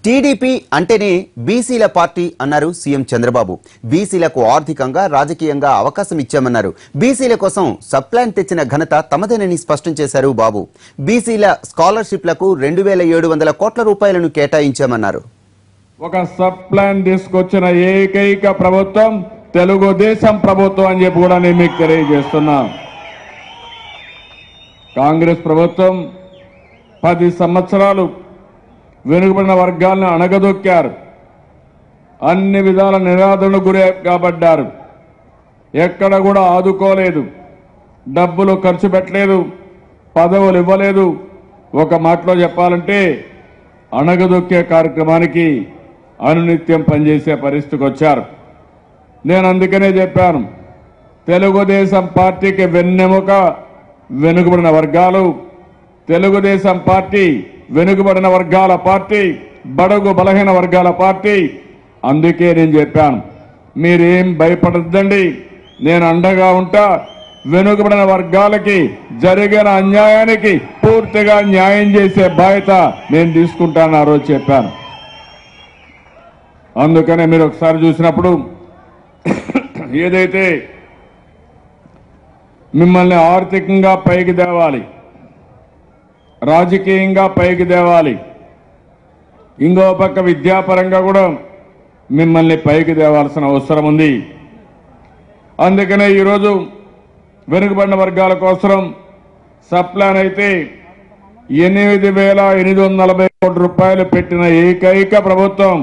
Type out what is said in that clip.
TDP అంటేనే బీసీల party అన్నారు సీఎం చంద్రబాబు. బీసీలకు ఆర్థికంగా రాజకీయంగా అవకాశం ఇచ్చామన్నారు. బీసీల కోసం సబ్ ప్లాన్ తెచ్చిన ఘనత తమదేనని స్పష్టం చేశారు బాబు. బీసీల స్కాలర్షిప్లకు 2700 కోట్ల రూపాయలను కేటాయించామన్నారు. ఒక సబ్ ప్లాన్ తీసుకొచ్చిన ఏకైక ప్రభుత్వం తెలుగుదేశం ప్రభుత్వం అని చెప్పి కూడా నేను మీకు తెలియజేస్తున్నా. కాంగ్రెస్ ప్రభుత్వం 10 సంవత్సరాలు వెనుకబడిన వర్గాలను అణగదొక్కారు. అన్ని విధాల నిరాదరణకు గురి కాబడ్డారు. ఎక్కడ కూడా ఆదుకోలేదు, డబ్బులు ఖర్చు పెట్టలేదు, పదవులు ఇవ్వలేదు. ఒక మాటలో చెప్పాలంటే అణగదొక్కే కార్యక్రమానికి అనునిత్యం పనిచేసే పరిస్థితికి వచ్చారు. నేను అందుకనే చెప్పాను, తెలుగుదేశం పార్టీకి వెన్నెముక వెనుకబడిన వర్గాలు, తెలుగుదేశం పార్టీ వెనుకబడిన వర్గాల పార్టీ, బడుగు బలహీన వర్గాల పార్టీ. అందుకే నేను చెప్పాను, మీరేం భయపడద్దండి, నేను అండగా ఉంటా. వెనుకబడిన వర్గాలకి జరిగిన అన్యాయానికి పూర్తిగా న్యాయం చేసే బాధ్యత నేను తీసుకుంటాను ఆ రోజు చెప్పాను. అందుకనే మీరు ఒకసారి చూసినప్పుడు ఏదైతే మిమ్మల్ని ఆర్థికంగా పైకి తేవాలి, రాజకీయంగా పైకి తేవాలి, ఇంకో పక్క విద్యాపరంగా కూడా మిమ్మల్ని పైకి తేవాల్సిన అవసరం ఉంది. అందుకనే ఈరోజు వెనుకబడిన వర్గాల కోసం సబ్ ప్లాన్ అయితే 8840 కోట్ల రూపాయలు పెట్టిన ఏకైక ప్రభుత్వం